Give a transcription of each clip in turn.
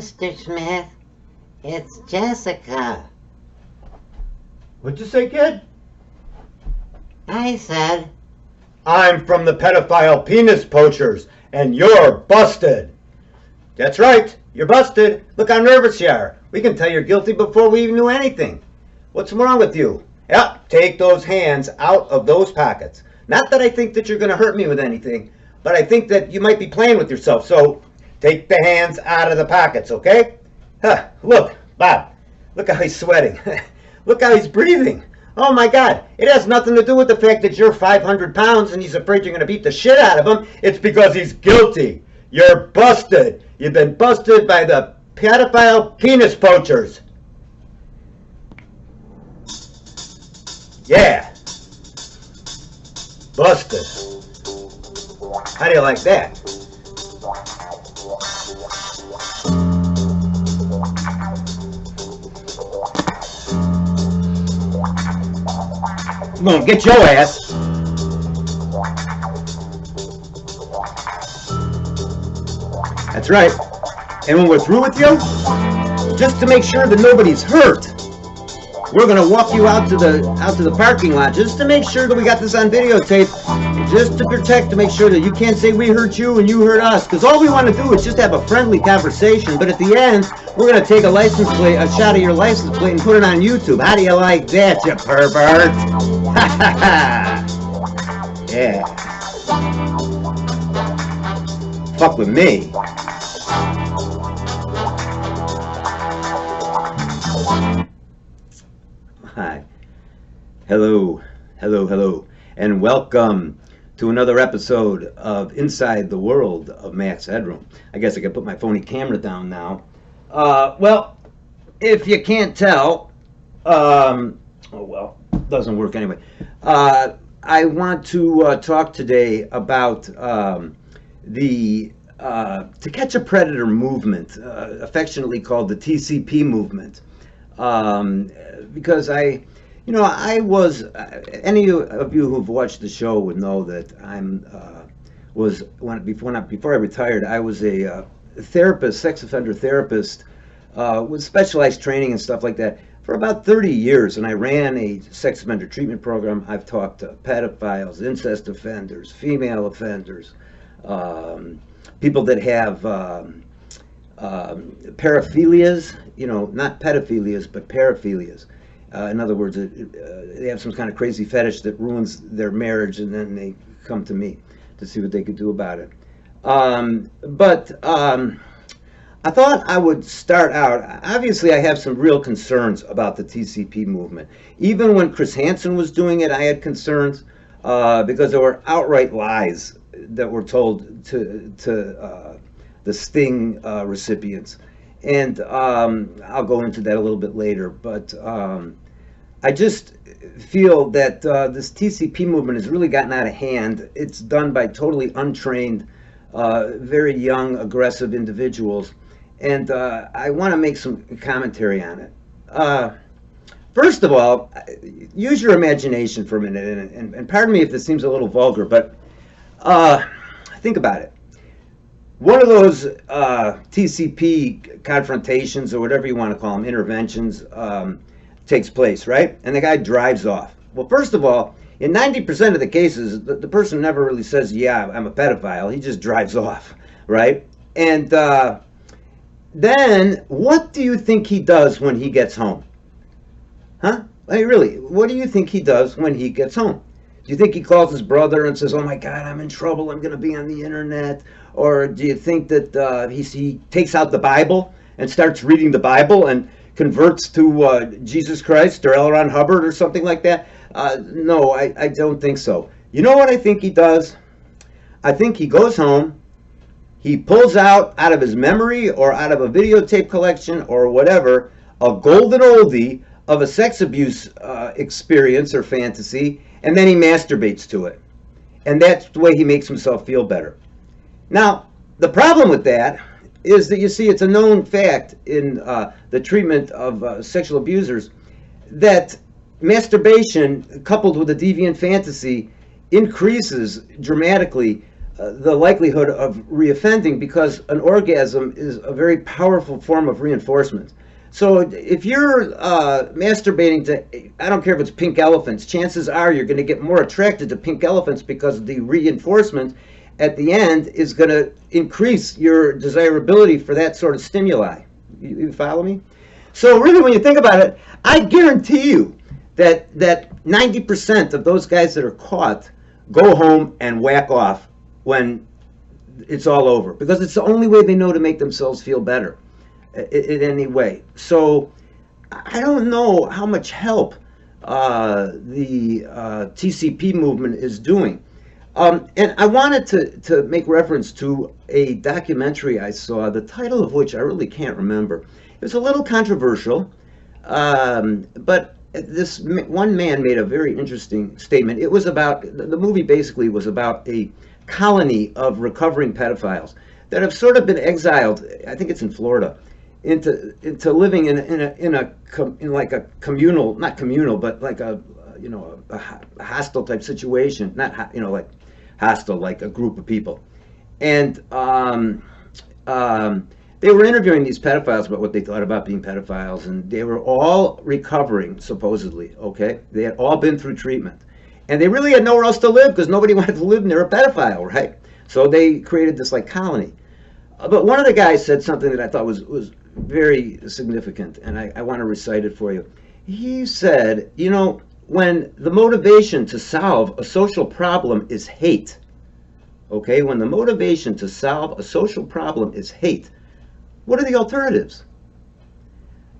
Mr. Smith. It's Jessica. What'd you say, kid? I said, I'm from the pedophile penis poachers, and you're busted. That's right, you're busted. Look how nervous you are. We can tell you're guilty before we even knew anything. What's wrong with you? Yep, take those hands out of those pockets. Not that I think that you're going to hurt me with anything, but I think that you might be playing with yourself. So take the hands out of the pockets, okay? Huh, look, Bob, look how he's sweating. Look how he's breathing. Oh my God, it has nothing to do with the fact that you're 500 pounds and he's afraid you're going to beat the shit out of him. It's because he's guilty. You're busted. You've been busted by the pedophile penis poachers. Yeah. Busted. How do you like that? I'm gonna get your ass. That's right. And when we're through with you, just to make sure that nobody's hurt, we're gonna walk you out to the parking lot just to make sure that we got this on videotape, just to protect, to make sure that you can't say we hurt you and you hurt us. Because all we want to do is just have a friendly conversation. But at the end, we're gonna take a license plate, a shot of your license plate, and put it on YouTube. How do you like that, you pervert? Ha ha ha! Yeah. Fuck with me. Hi. Hello, and welcome to another episode of Inside the World of MACK'S HEADROOM. I guess I can put my phony camera down now. Well, if you can't tell, oh well, doesn't work anyway. I want to talk today about the To Catch a Predator movement, affectionately called the T.C.P movement. Because I was, any of you who've watched the show would know that before I retired, I was a therapist, sex offender therapist, with specialized training and stuff like that for about 30 years. And I ran a sex offender treatment program. I've talked to pedophiles, incest offenders, female offenders, people that have paraphilias, not pedophilias, but paraphilias. In other words, they have some kind of crazy fetish that ruins their marriage, and then they come to me to see what they could do about it. I thought I would start out, obviously I have some real concerns about the TCP movement. Even when Chris Hansen was doing it, I had concerns because there were outright lies that were told to the Sting recipients. And I'll go into that a little bit later, but I just feel that this TCP movement has really gotten out of hand. It's done by totally untrained, very young, aggressive individuals, and I want to make some commentary on it. First of all, use your imagination for a minute, and pardon me if this seems a little vulgar, but think about it. One of those TCP confrontations, or whatever you want to call them, interventions, takes place, right? And the guy drives off. Well, first of all, in 90% of the cases, the person never really says, yeah, I'm a pedophile. He just drives off, right? And then, what do you think he does when he gets home? Huh? I mean, really, what do you think he does when he gets home? Do you think he calls his brother and says, oh my God, I'm in trouble, I'm going to be on the internet? Or do you think that he takes out the Bible and starts reading the Bible and converts to Jesus Christ or L. Ron Hubbard or something like that? No, I don't think so. You know what I think he does? I think he goes home, he pulls out of his memory or out of a videotape collection or whatever, a golden oldie of a sex abuse experience or fantasy, and then he masturbates to it. And that's the way he makes himself feel better. Now, the problem with that is that, you see, it's a known fact in the treatment of sexual abusers that masturbation coupled with a deviant fantasy increases dramatically the likelihood of reoffending, because an orgasm is a very powerful form of reinforcement. So if you're masturbating to, I don't care if it's pink elephants, chances are you're going to get more attracted to pink elephants because the reinforcement at the end is going to increase your desirability for that sort of stimuli. You follow me? So really, when you think about it, I guarantee you that 90% of those guys that are caught go home and whack off when it's all over, because it's the only way they know to make themselves feel better in any way. So I don't know how much help the T.C.P. movement is doing. And I wanted to make reference to a documentary I saw, the title of which I really can't remember. It was a little controversial, but this one man made a very interesting statement. It was about, the movie basically was about a colony of recovering pedophiles that have sort of been exiled, I think it's in Florida, into living in like a communal, not communal, but like a hostile type situation, not like hostile, like a group of people. And they were interviewing these pedophiles about what they thought about being pedophiles, and they were all recovering, supposedly, okay? They had all been through treatment. And they really had nowhere else to live because nobody wanted to live near a pedophile, right? So they created this like colony. But one of the guys said something that I thought was very significant, and I want to recite it for you. He said, when the motivation to solve a social problem is hate, okay? When the motivation to solve a social problem is hate, what are the alternatives?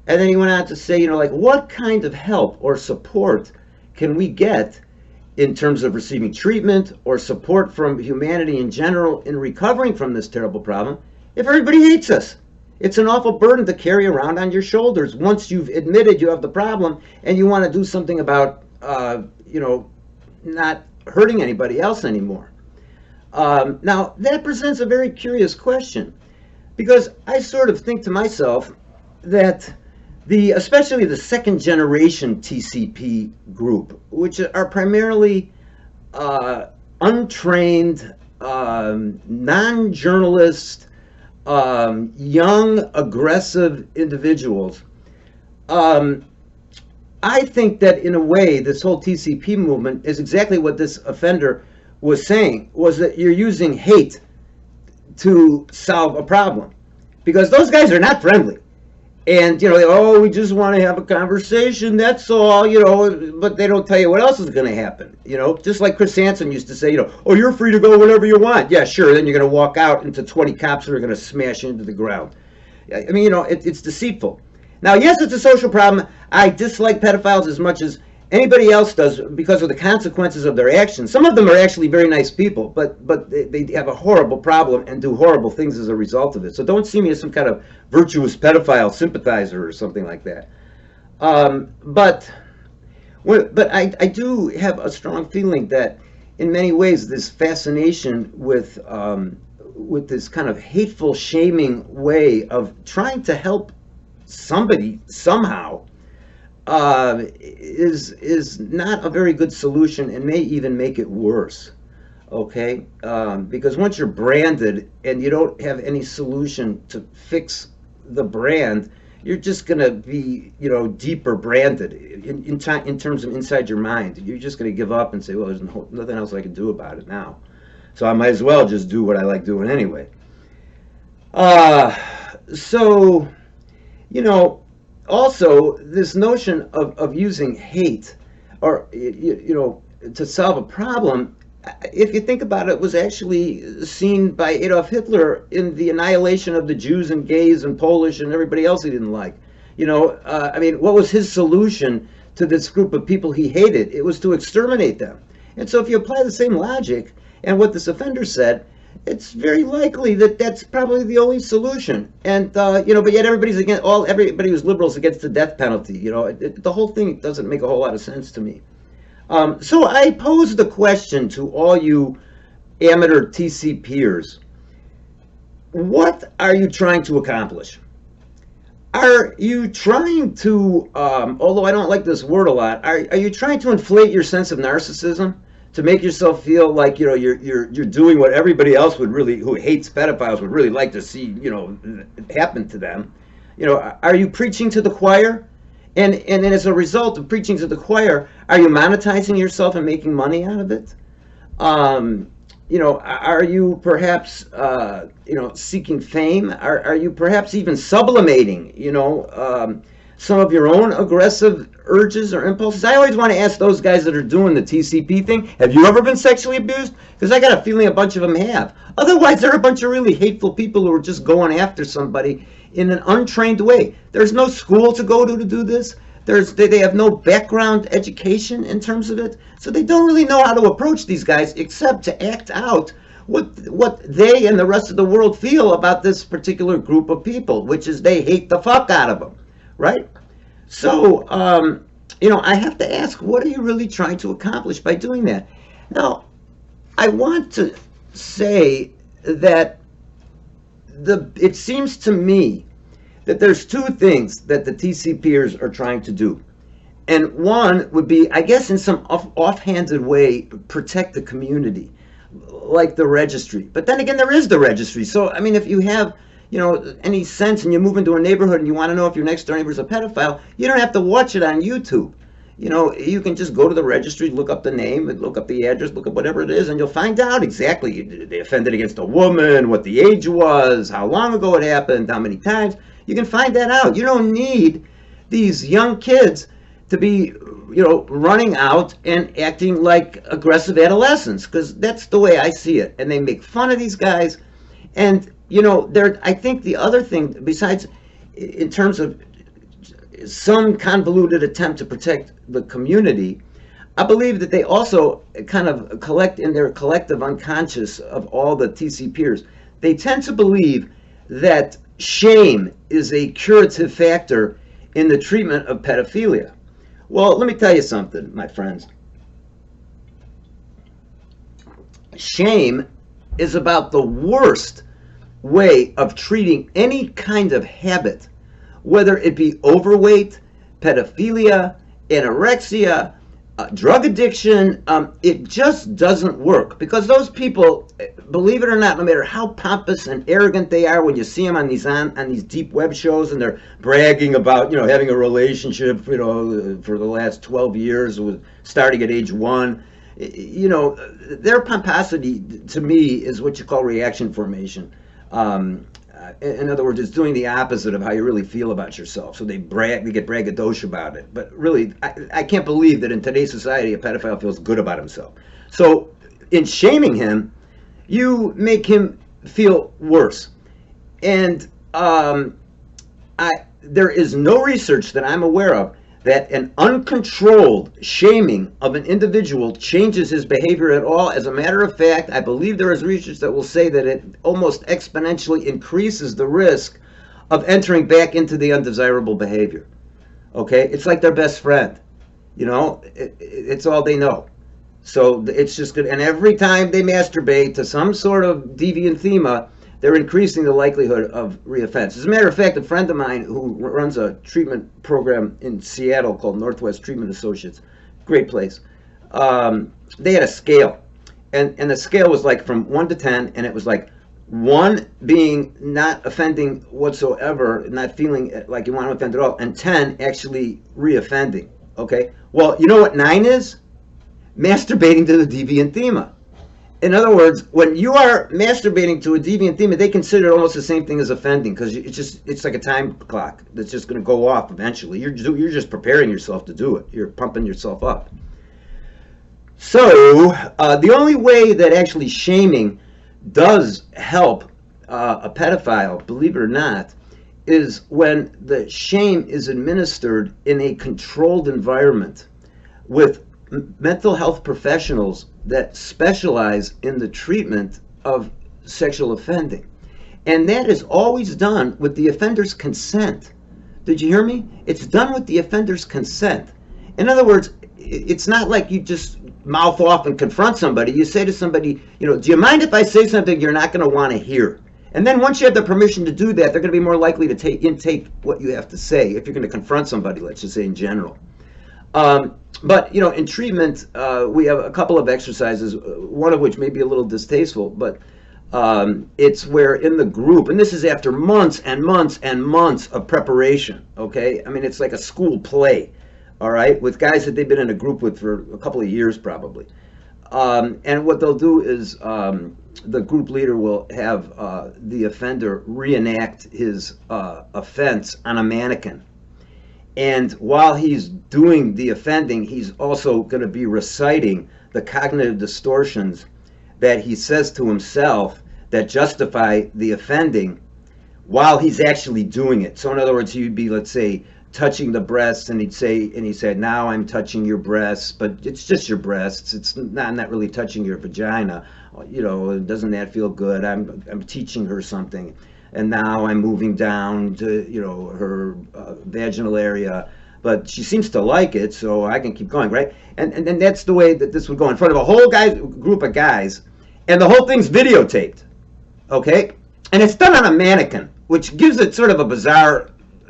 And then he went on to say, like, what kind of help or support can we get in terms of receiving treatment or support from humanity in general in recovering from this terrible problem if everybody hates us? It's an awful burden to carry around on your shoulders once you've admitted you have the problem and you want to do something about, not hurting anybody else anymore. Now, that presents a very curious question, because I sort of think to myself that especially the second generation T.C.P. group, which are primarily untrained, non-journalist, young, aggressive individuals, I think that in a way this whole T.C.P. movement is exactly what this offender was saying, was that you're using hate to solve a problem, because those guys are not friendly. And, we just want to have a conversation, that's all, but they don't tell you what else is going to happen, just like Chris Hansen used to say, oh, you're free to go whenever you want. Yeah, sure. Then you're going to walk out into 20 cops that are going to smash into the ground. I mean, it's deceitful. Now, yes, it's a social problem. I dislike pedophiles as much as anybody else does because of the consequences of their actions. Some of them are actually very nice people, but they have a horrible problem and do horrible things as a result of it. So don't see me as some kind of virtuous pedophile sympathizer or something like that. But I do have a strong feeling that in many ways this fascination with this kind of hateful, shaming way of trying to help somebody somehow is not a very good solution, and may even make it worse, okay? Because once you're branded and you don't have any solution to fix the brand, you're just going to be, deeper branded in terms of inside your mind. You're just going to give up and say, well, there's nothing else I can do about it now, so I might as well just do what I like doing anyway. So, also, this notion of using hate, or to solve a problem, if you think about it, was actually seen by Adolf Hitler in the annihilation of the Jews and gays and Polish and everybody else he didn't like. I mean, what was his solution to this group of people he hated? It was to exterminate them. And so if you apply the same logic and what this offender said, it's very likely that that's probably the only solution. And but yet everybody who's liberal is against the death penalty. The whole thing doesn't make a whole lot of sense to me. So I pose the question to all you amateur TCPers: what are you trying to accomplish? Are you trying to, although I don't like this word a lot, are you trying to inflate your sense of narcissism to make yourself feel like, you know, you're doing what everybody else would really, who hates pedophiles, would really like to see, you know, happen to them. You know, are you preaching to the choir? And as a result of preaching to the choir, are you monetizing yourself and making money out of it? You know, are you perhaps, you know, seeking fame? Are you perhaps even sublimating, you know, some of your own aggressive urges or impulses? I always want to ask those guys that are doing the T.C.P thing, have you ever been sexually abused? Because I got a feeling a bunch of them have. Otherwise, they're a bunch of really hateful people who are just going after somebody in an untrained way. There's no school to go to do this. They have no background education in terms of it, so they don't really know how to approach these guys except to act out what they and the rest of the world feel about this particular group of people, which is they hate the fuck out of them, right? So, you know, I have to ask, what are you really trying to accomplish by doing that? Now, I want to say that it seems to me that there's two things that the TCPers are trying to do. And one would be, I guess in some offhanded way, protect the community, like the registry. But then again, there is the registry. So, I mean, if you have, you know, any sense and you move into a neighborhood and you want to know if your next door neighbor is a pedophile, you don't have to watch it on YouTube. You know, you can just go to the registry, look up the name, and look up the address, look up whatever it is, and you'll find out exactly they offended against a woman, what the age was, how long ago it happened, how many times. You can find that out. You don't need these young kids to be, you know, running out and acting like aggressive adolescents, because that's the way I see it. And they make fun of these guys. And, you know, I think the other thing, besides in terms of some convoluted attempt to protect the community, I believe that they also kind of collect in their collective unconscious of all the TCPers. They tend to believe that shame is a curative factor in the treatment of pedophilia. Well, let me tell you something, my friends. Shame is about the worst way of treating any kind of habit, whether it be overweight, pedophilia, anorexia, drug addiction. It just doesn't work, because those people, believe it or not, no matter how pompous and arrogant they are when you see them on these deep web shows and they're bragging about, you know, having a relationship, you know, for the last 12 years, starting at age 1, you know, their pomposity to me is what you call reaction formation. In other words, it's doing the opposite of how you really feel about yourself. So they get braggadocious about it. But really, I can't believe that in today's society, a pedophile feels good about himself. So in shaming him, you make him feel worse. And there is no research that I'm aware of that an uncontrolled shaming of an individual changes his behavior at all. As a matter of fact, I believe there is research that will say that it almost exponentially increases the risk of entering back into the undesirable behavior. Okay? It's like their best friend. You know? It's all they know. So it's just good. And every time they masturbate to some sort of deviant thema, they're increasing the likelihood of reoffense. As a matter of fact, a friend of mine who runs a treatment program in Seattle called Northwest Treatment Associates, great place, they had a scale. And the scale was like from 1 to 10, and it was like 1 being not offending whatsoever, not feeling like you want to offend at all, and 10 actually reoffending. Okay? Well, you know what 9 is? Masturbating to the deviant thema. In other words, when you are masturbating to a deviant thema, they consider it almost the same thing as offending, because it's like a time clock that's just going to go off eventually. You're just preparing yourself to do it. You're pumping yourself up. So the only way that actually shaming does help a pedophile, believe it or not, is when the shame is administered in a controlled environment with mental health professionals that specialize in the treatment of sexual offending. And that is always done with the offender's consent. Did you hear me? It's done with the offender's consent. In other words, it's not like you just mouth off and confront somebody. You say to somebody, you know, do you mind if I say something you're not going to want to hear? And then once you have the permission to do that, they're going to be more likely to intake what you have to say if you're going to confront somebody, let's just say in general. But, in treatment, we have a couple of exercises, one of which may be a little distasteful, but it's where in the group, and this is after months and months and months of preparation, okay? I mean, it's like a school play, all right, with guys that they've been in a group with for a couple of years probably. And what they'll do is the group leader will have the offender reenact his offense on a mannequin. And while he's doing the offending, he's also going to be reciting the cognitive distortions that he says to himself that justify the offending while he's actually doing it. So in other words, he'd be, let's say, touching the breasts, and he said, now I'm touching your breasts, but it's just your breasts. It's not, I'm not really touching your vagina. Doesn't that feel good? I'm teaching her something. And now I'm moving down to, her vaginal area, but she seems to like it, so I can keep going, right? And that's the way that this would go in front of a whole group of guys, and the whole thing's videotaped, okay? And it's done on a mannequin, which gives it sort of a bizarre,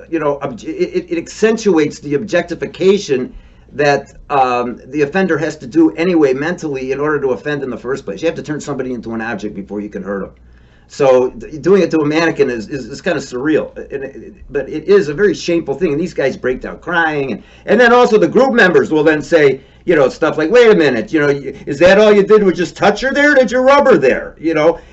it accentuates the objectification that the offender has to do anyway mentally in order to offend in the first place. You have to turn somebody into an object before you can hurt them. So doing it to a mannequin is kind of surreal, but it is a very shameful thing. And these guys break down crying, and then also the group members will then say, stuff like, "Wait a minute, is that all you did was just touch her there? Did you rub her there?"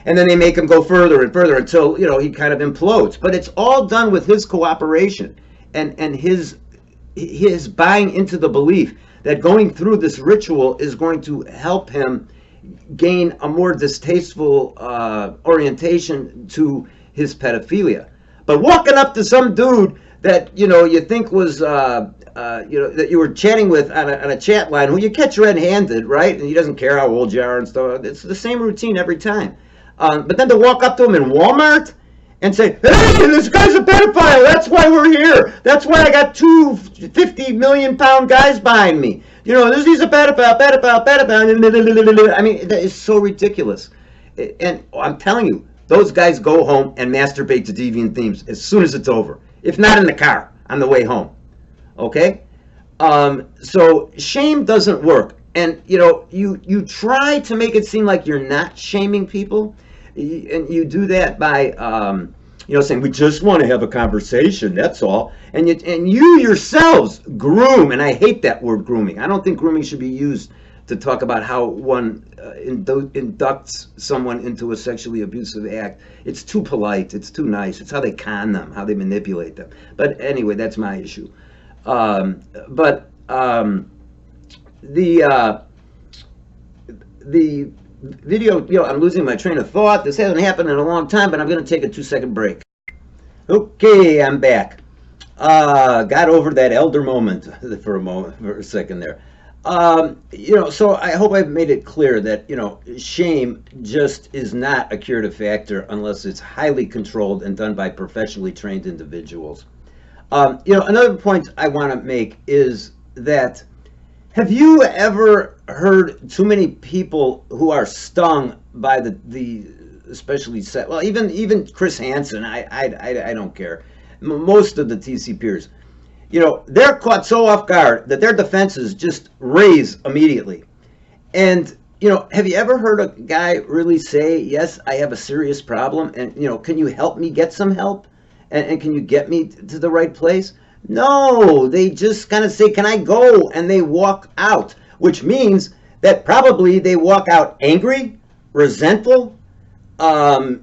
And then they make him go further and further until he kind of implodes. But it's all done with his cooperation and his buying into the belief that going through this ritual is going to help him gain a more distasteful orientation to his pedophilia. But walking up to some dude that you think was that you were chatting with on a chat line, who you catch red-handed, right? And he doesn't care how old you are and stuff. It's the same routine every time. But then to walk up to him in Walmart and say, "Hey, this guy's a pedophile. That's why we're here. That's why I got two 50-million-pound guys behind me. He's a pedophile. I mean, that is so ridiculous." And I'm telling you, those guys go home and masturbate to deviant themes as soon as it's over. If not in the car, on the way home. Okay? So shame doesn't work. And, you try to make it seem like you're not shaming people. And you do that by, saying, "We just want to have a conversation, that's all." And you yourselves groom, and I hate that word grooming. I don't think grooming should be used to talk about how one inducts someone into a sexually abusive act. It's too polite, it's too nice. It's how they con them, how they manipulate them. But anyway, that's my issue. The video, I'm losing my train of thought. This hasn't happened in a long time, but I'm going to take a 2-second break. Okay, I'm back. Got over that elder moment for a second there. So I hope I've made it clear that, shame just is not a curative factor unless it's highly controlled and done by professionally trained individuals. Another point I want to make is that, have you ever heard too many people who are stung by the especially even Chris Hansen, I don't care, most of the T.C.Pers, they're caught so off guard that their defenses just raise immediately. And have you ever heard a guy really say, "Yes, I have a serious problem, and can you help me get some help, and can you get me to the right place?" No, they just kind of say, "Can I go?" and they walk out, which means that probably they walk out angry, resentful, and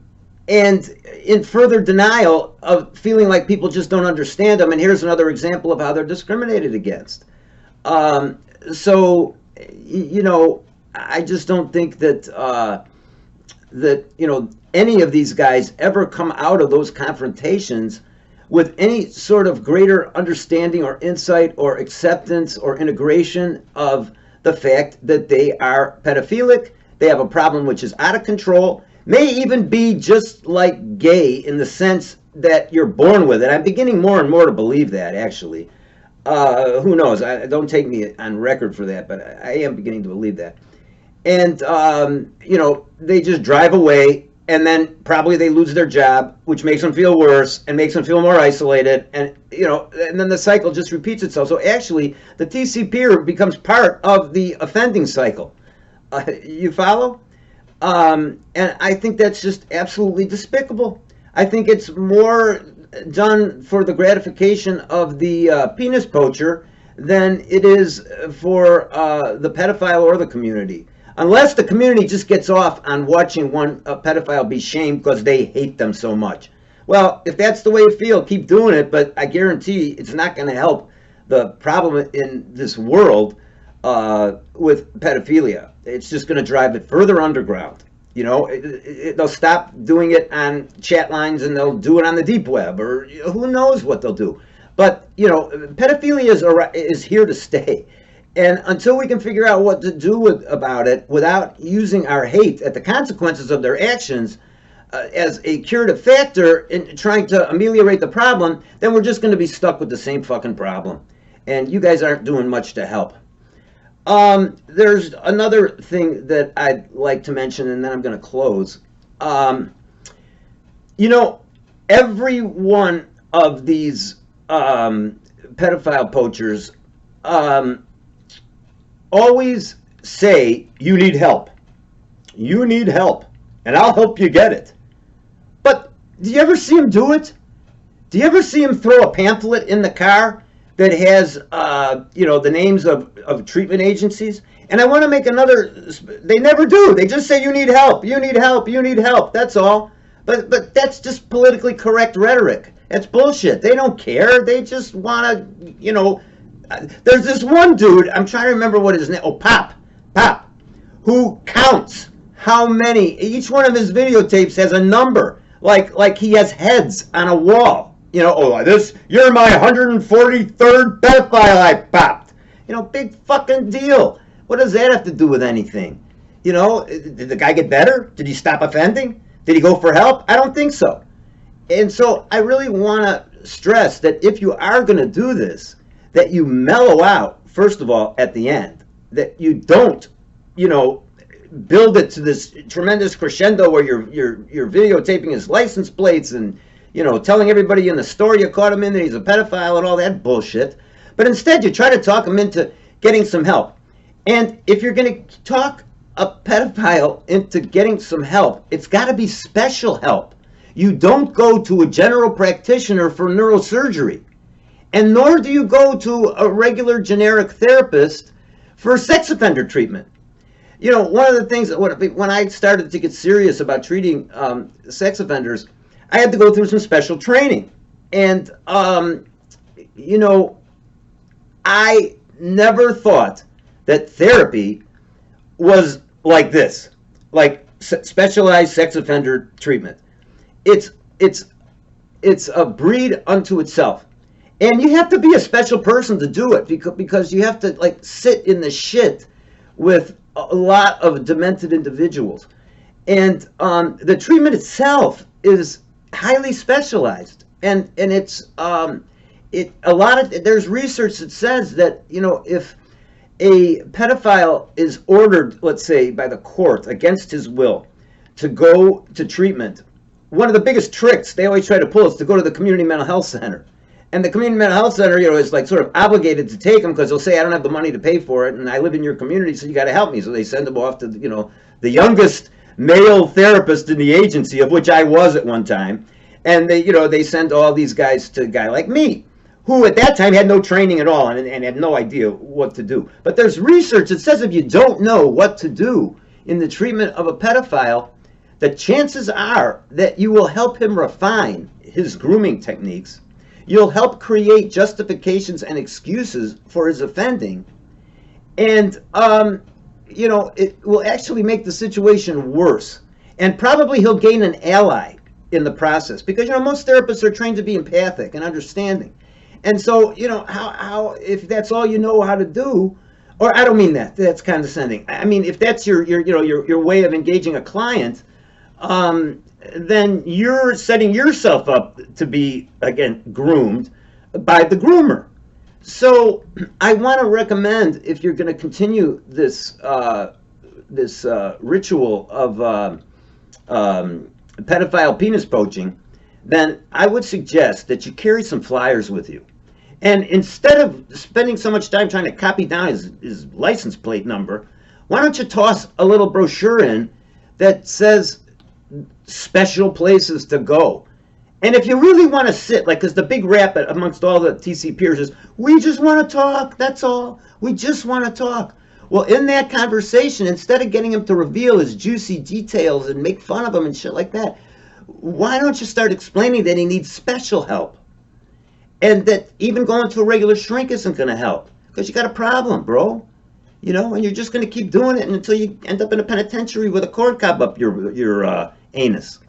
in further denial of feeling like people just don't understand them. And here's another example of how they're discriminated against. So, I just don't think that any of these guys ever come out of those confrontations with any sort of greater understanding or insight or acceptance or integration of the fact that they are pedophilic. They have a problem which is out of control, may even be just like gay in the sense that you're born with it. I'm beginning more and more to believe that, actually. Who knows? Don't take me on record for that, but I am beginning to believe that. And, they just drive away and then probably they lose their job, which makes them feel worse and makes them feel more isolated, and and then the cycle just repeats itself. So actually, the T.C.P becomes part of the offending cycle. You follow? And I think that's just absolutely despicable. I think it's more done for the gratification of the penis poacher than it is for the pedophile or the community. Unless the community just gets off on watching one pedophile be shamed because they hate them so much. Well, if that's the way you feel, keep doing it, but I guarantee it's not going to help the problem in this world with pedophilia. It's just going to drive it further underground. They'll stop doing it on chat lines and they'll do it on the deep web, or who knows what they'll do. But, pedophilia is here to stay. And until we can figure out what to do about it without using our hate at the consequences of their actions as a curative factor in trying to ameliorate the problem, then we're just going to be stuck with the same fucking problem. And you guys aren't doing much to help. There's another thing that I'd like to mention, and then I'm going to close. Every one of these pedophile poachers always say, you need help. You need help, and I'll help you get it. But do you ever see him do it? Do you ever see him throw a pamphlet in the car that has, the names of treatment agencies? And I want to make another, they never do. They just say, you need help, you need help, you need help. That's all. But that's just politically correct rhetoric. That's bullshit. They don't care. They just want to, there's this one dude, I'm trying to remember what his name, P.O.P, who counts how many, each one of his videotapes has a number, like he has heads on a wall. You're my 143rd pedophile I popped. Big fucking deal. What does that have to do with anything? Did the guy get better? Did he stop offending? Did he go for help? I don't think so. And so I really want to stress that if you are going to do this, that you mellow out, first of all, at the end. That you don't, build it to this tremendous crescendo where you're videotaping his license plates and, telling everybody in the store you caught him in that he's a pedophile and all that bullshit. But instead, you try to talk him into getting some help. And if you're going to talk a pedophile into getting some help, it's got to be special help. You don't go to a general practitioner for neurosurgery. And nor do you go to a regular generic therapist for sex offender treatment. One of the things that when I started to get serious about treating sex offenders, I had to go through some special training. And, I never thought that therapy was like this, like specialized sex offender treatment. It's a breed unto itself. And you have to be a special person to do it because you have to sit in the shit with a lot of demented individuals. And the treatment itself is highly specialized. And it's there's research that says that, if a pedophile is ordered, let's say, by the court against his will to go to treatment, one of the biggest tricks they always try to pull is to go to the community mental health center. And the community mental health center, is sort of obligated to take them because they'll say, I don't have the money to pay for it, and I live in your community, so you got to help me. So they send them off to, the youngest male therapist in the agency, of which I was at one time. And they send all these guys to a guy like me, who at that time had no training at all and had no idea what to do. But there's research that says if you don't know what to do in the treatment of a pedophile, the chances are that you will help him refine his grooming techniques. You'll help create justifications and excuses for his offending. And, it will actually make the situation worse. And probably he'll gain an ally in the process. Because, most therapists are trained to be empathic and understanding. And so, how if that's all you know how to do, or I don't mean that, that's condescending. I mean, if that's your way of engaging a client, then you're setting yourself up to be, again, groomed by the groomer. So I want to recommend, if you're going to continue this ritual of pedophile penis poaching, then I would suggest that you carry some flyers with you. And instead of spending so much time trying to copy down his license plate number, why don't you toss a little brochure in that says special places to go? And if you really want to sit, like, because the big rap amongst all the T.C.Pers is, we just want to talk, that's all. We just want to talk. Well, in that conversation, instead of getting him to reveal his juicy details and make fun of him and shit like that, why don't you start explaining that he needs special help? And that even going to a regular shrink isn't going to help. Because you got a problem, bro. You know, and you're just going to keep doing it until you end up in a penitentiary with a corn cob up your anus.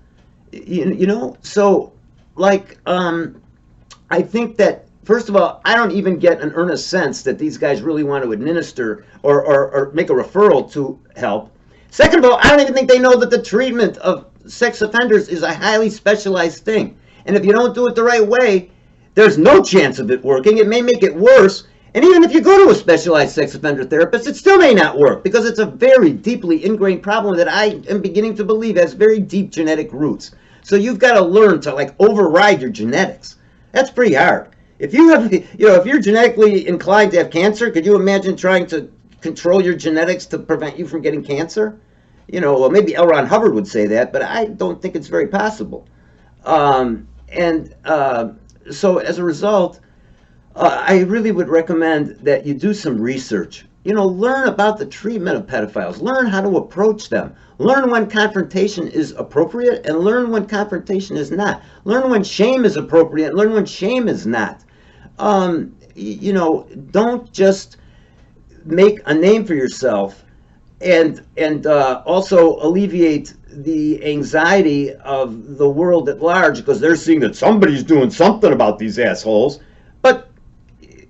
You know? So, like, I think that, first of all, I don't even get an earnest sense that these guys really want to administer or make a referral to help. Second of all, I don't even think they know that the treatment of sex offenders is a highly specialized thing. And if you don't do it the right way, there's no chance of it working. It may make it worse. And even if you go to a specialized sex offender therapist, it still may not work because it's a very deeply ingrained problem that I am beginning to believe has very deep genetic roots. So you've got to learn to, like, override your genetics. That's pretty hard. If you have, you know, if you're genetically inclined to have cancer, could you imagine trying to control your genetics to prevent you from getting cancer? You know, well, maybe L. Ron Hubbard would say that, but I don't think it's very possible. So as a result, I really would recommend that you do some research. You know, learn about the treatment of pedophiles. Learn how to approach them. Learn when confrontation is appropriate and learn when confrontation is not. Learn when shame is appropriate and learn when shame is not. You know, don't just make a name for yourself and also alleviate the anxiety of the world at large because they're seeing that somebody's doing something about these assholes. But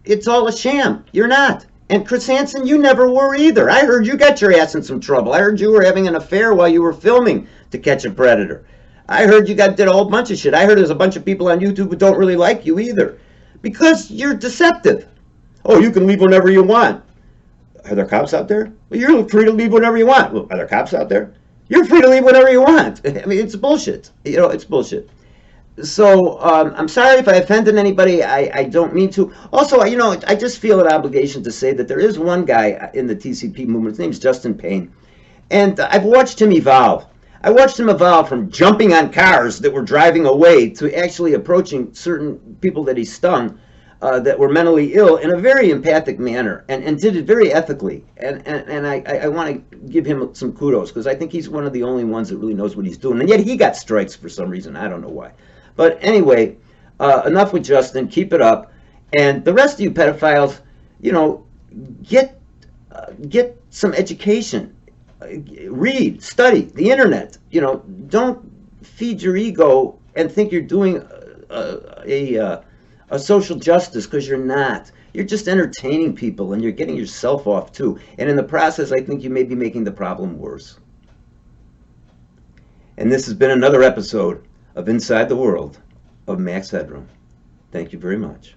it's all a sham. You're not. And Chris Hansen, you never were either. I heard you got your ass in some trouble. I heard you were having an affair while you were filming To Catch a Predator. I heard you did a whole bunch of shit. I heard there's a bunch of people on YouTube who don't really like you either. Because you're deceptive. Oh, you can leave whenever you want. Are there cops out there? Well, you're free to leave whenever you want. Well, are there cops out there? You're free to leave whenever you want. I mean, it's bullshit. You know, it's bullshit. So, I'm sorry if I offended anybody. I don't mean to. Also, you know, I just feel an obligation to say that there is one guy in the T.C.P. movement. His name's Justin Payne. And I've watched him evolve. I watched him evolve from jumping on cars that were driving away to actually approaching certain people that he stung that were mentally ill in a very empathic manner and did it very ethically. And I want to give him some kudos because I think he's one of the only ones that really knows what he's doing. And yet he got strikes for some reason. I don't know why. But anyway, enough with Justin. Keep it up. And the rest of you pedophiles, you know, get some education. Read, study the internet. You know, don't feed your ego and think you're doing a social justice because you're not. You're just entertaining people and you're getting yourself off too. And in the process, I think you may be making the problem worse. And this has been another episode of Inside the World of Mack's Headroom. Thank you very much.